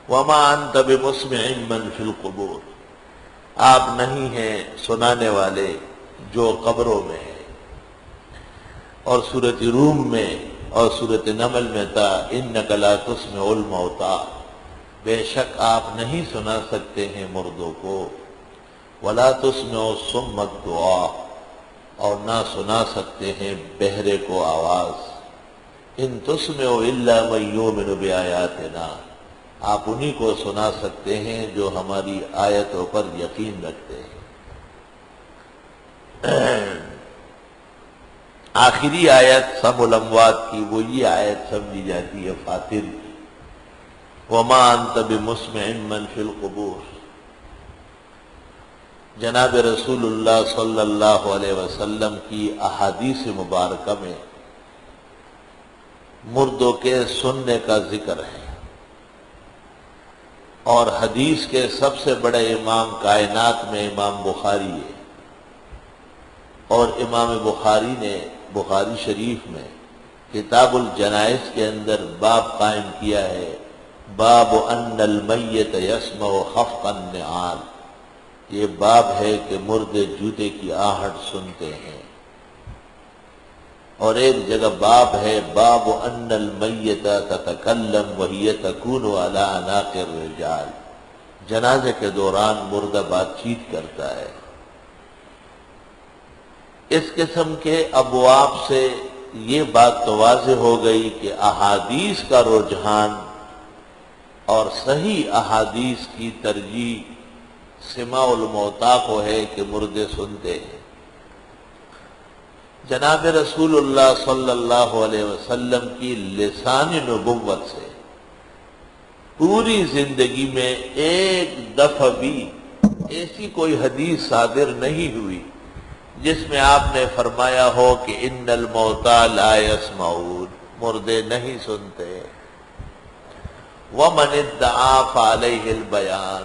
وما انت بمسمع من فی القبور، آپ نہیں ہیں سنانے والے جو قبروں میں ہیں۔ اور سورۃ روم میں اور سورۃ نمل میں تھا انک لا تسمع الموتى، بے شک آپ نہیں سنا سکتے ہیں مردوں کو، ولا تسمع الصم الدعاء، اور نہ سنا سکتے ہیں بہرے کو آواز، ان تسمع الا من یؤمن بآیاتنا، آپ انہی کو سنا سکتے ہیں جو ہماری آیتوں پر یقین رکھتے ہیں۔ آخری آیت سم الاموات کی وہ یہ آیت سمجھی جاتی ہے فاطر کی، وما انت بمسمع من فی القبور۔ جناب رسول اللہ صلی اللہ علیہ وسلم کی احادیث مبارکہ میں مردوں کے سننے کا ذکر ہے، اور حدیث کے سب سے بڑے امام کائنات میں امام بخاری ہے، اور امام بخاری نے بخاری شریف میں کتاب الجنائز کے اندر باب قائم کیا ہے، باب ان المیت یسمع خفق النعال، یہ باب ہے کہ مردے جوتے کی آہٹ سنتے ہیں۔ اور ایک جگہ باب ہے باب ان المیت تتکلم وہی تکون علی اعناق الرجال، جنازے کے دوران مردہ بات چیت کرتا ہے۔ اس قسم کے ابواب سے یہ بات تو واضح ہو گئی کہ احادیث کا رجحان اور صحیح احادیث کی ترجیح سماع الموتیٰ کو ہے کہ مردے سنتے ہیں۔ جناب رسول اللہ صلی اللہ علیہ وسلم کی لسان نبوت سے پوری زندگی میں ایک دفعہ بھی ایسی کوئی حدیث صادر نہیں ہوئی جس میں آپ نے فرمایا ہو کہ ان الموتیٰ لا یسمعون، مردے نہیں سنتے۔ ومن ادعا فعلیہ البیان،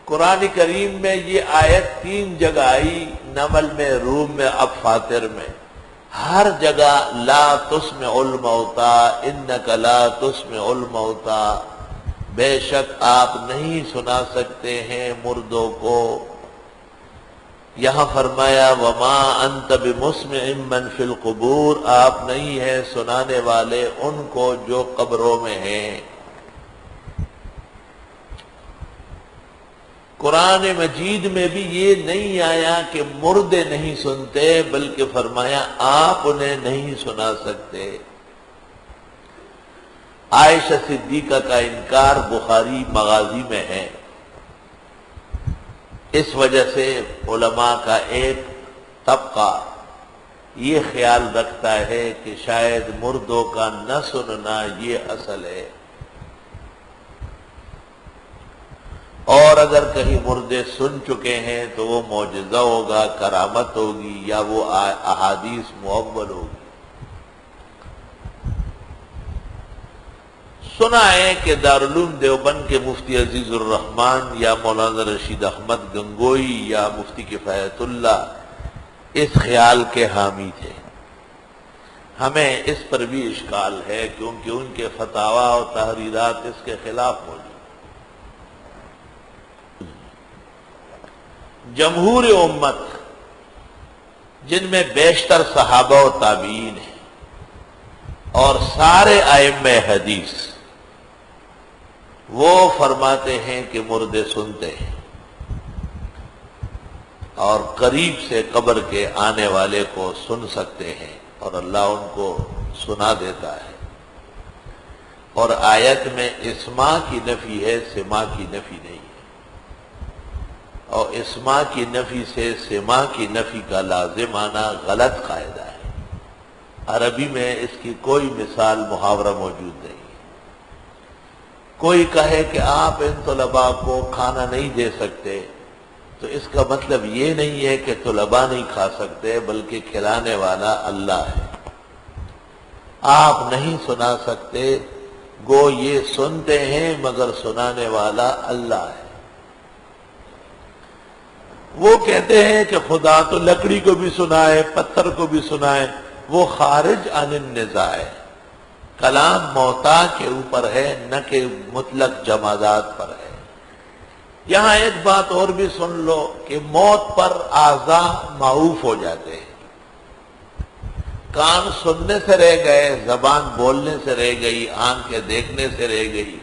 قرآن کریم میں یہ آیت 3 جگہ آئی، نمل میں، روم میں، اب فاطر میں، ہر جگہ لا تسمع الموتیٰ، انک لا تسمع الموتیٰ، بے شک آپ نہیں سنا سکتے ہیں مردوں کو۔ یہاں فرمایا وما انت بمسمع من فی القبور، آپ نہیں ہیں سنانے والے ان کو جو قبروں میں ہیں۔ قرآن مجید میں بھی یہ نہیں آیا کہ مردے نہیں سنتے، بلکہ فرمایا آپ انہیں نہیں سنا سکتے۔ عائشہ صدیقہ کا انکار بخاری مغازی میں ہے، اس وجہ سے علماء کا ایک طبقہ یہ خیال رکھتا ہے کہ شاید مردوں کا نہ سننا یہ اصل ہے، اور اگر کہیں مردے سن چکے ہیں تو وہ معجزہ ہوگا، کرامت ہوگی، یا وہ احادیث مؤول ہوگی۔ سنا ہے کہ دارالعلوم دیوبند کے مفتی عزیز الرحمن یا مولانا رشید احمد گنگوئی یا مفتی کفایت اللہ اس خیال کے حامی تھے۔ ہمیں اس پر بھی اشکال ہے کیونکہ ان کے فتاویٰ اور تحریرات اس کے خلاف موجود۔ جمہور امت جن میں بیشتر صحابہ و تابعین ہیں اور سارے ائمہ حدیث، وہ فرماتے ہیں کہ مردے سنتے ہیں اور قریب سے قبر کے آنے والے کو سن سکتے ہیں، اور اللہ ان کو سنا دیتا ہے۔ اور آیت میں اسماع کی نفی ہے، سماع کی نفی نہیں ہے، اور اسماع کی نفی سے سماع کی نفی کا لازم آنا غلط قاعدہ ہے۔ عربی میں اس کی کوئی مثال محاورہ موجود نہیں۔ کوئی کہے کہ آپ ان طلباء کو کھانا نہیں دے سکتے، تو اس کا مطلب یہ نہیں ہے کہ طلباء نہیں کھا سکتے، بلکہ کھلانے والا اللہ ہے۔ آپ نہیں سنا سکتے، گو یہ سنتے ہیں مگر سنانے والا اللہ ہے۔ وہ کہتے ہیں کہ خدا تو لکڑی کو بھی سنائے، پتھر کو بھی سنائے، وہ خارج عن النزاع ہے۔ کلام موتا کے اوپر ہے نہ کہ مطلق جمادات پر ہے۔ یہاں ایک بات اور بھی سن لو کہ موت پر اعضاء معوف ہو جاتے ہیں۔ کان سننے سے رہ گئے، زبان بولنے سے رہ گئی، آنکھیں دیکھنے سے رہ گئی،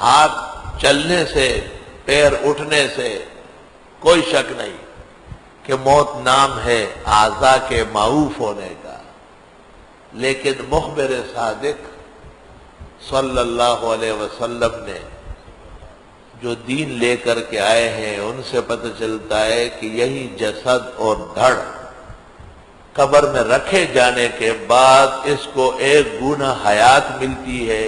ہاتھ چلنے سے، پیر اٹھنے سے، کوئی شک نہیں کہ موت نام ہے اعضاء کے معوف ہونے کا۔ لیکن مخبر صادق صلی اللہ علیہ وسلم نے جو دین لے کر کے آئے ہیں ان سے پتہ چلتا ہے کہ یہی جسد اور دھڑ قبر میں رکھے جانے کے بعد اس کو ایک گنا حیات ملتی ہے،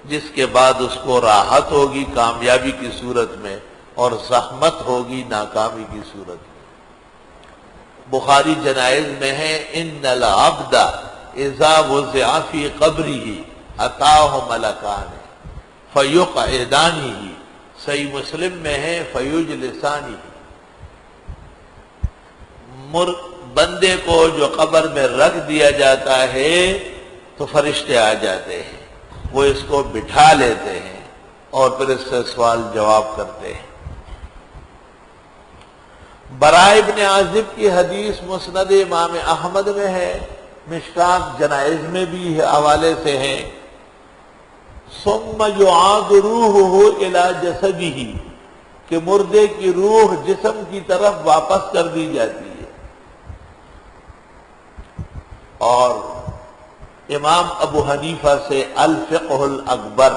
جس کے بعد اس کو راحت ہوگی کامیابی کی صورت میں اور زحمت ہوگی ناکامی کی صورت میں۔ بخاری جنائز میں ہے ان العبد اذا وضع فی قبرہ اتاہ ملکان فیقعدانہ، صحیح مسلم میں ہے فیجلسانہ۔ بندے کو جو قبر میں رکھ دیا جاتا ہے تو فرشتے آ جاتے ہیں، وہ اس کو بٹھا لیتے ہیں اور پھر اس سے سوال جواب کرتے ہیں۔ برائے ابن عازب کی حدیث مسند امام احمد میں ہے، مشکات جنائز میں بھی حوالے سے ہے، ثم یعاد روحہ الی جسدہ، کہ مردے کی روح جسم کی طرف واپس کر دی جاتی ہے۔ اور امام ابو حنیفہ سے الفقہ الاکبر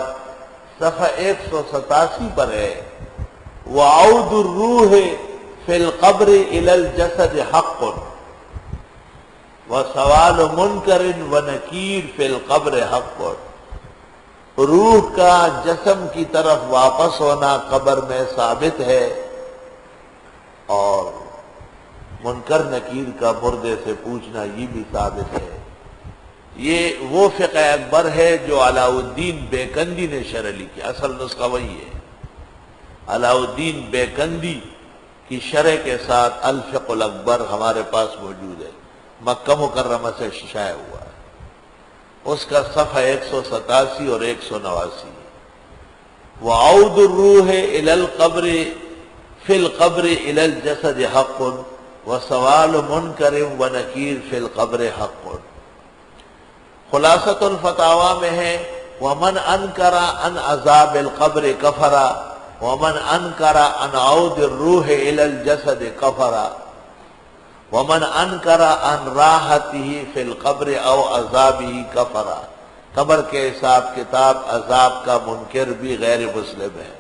صفحہ 187 پر ہے، وعود الروح فی القبر الی الجسد حق وسوال منکر ونکیر فی القبر حق۔ روح کا جسم کی طرف واپس ہونا قبر میں ثابت ہے، اور منکر نکیر کا مردے سے پوچھنا یہ بھی ثابت ہے۔ یہ وہ فقہ اکبر ہے جو علاء الدین بیکندی نے شرح لکھی، اصل نسخہ وہی ہے۔ علاء الدین بیکندی کی شرح کے ساتھ الفقہ الاکبر ہمارے پاس موجود ہے، مکہ مکرمہ سے شائع ہوا ہے۔ اس کا صفحہ 187 اور 189۔ وعود الروح الی القبر فی القبر الی الجسد حق وسوال منکر ونکیر فی القبر حق۔ خلاصۃ الفتاوی میں ہے، ومن انکر عن عذاب القبر کفر ومن انکر عن عود الروح الی الجسد کفر ومن انکر عن راحتہ فی القبر او عذابہ کفر۔ قبر کے حساب کتاب عذاب کا منکر بھی غیر مسلم ہے۔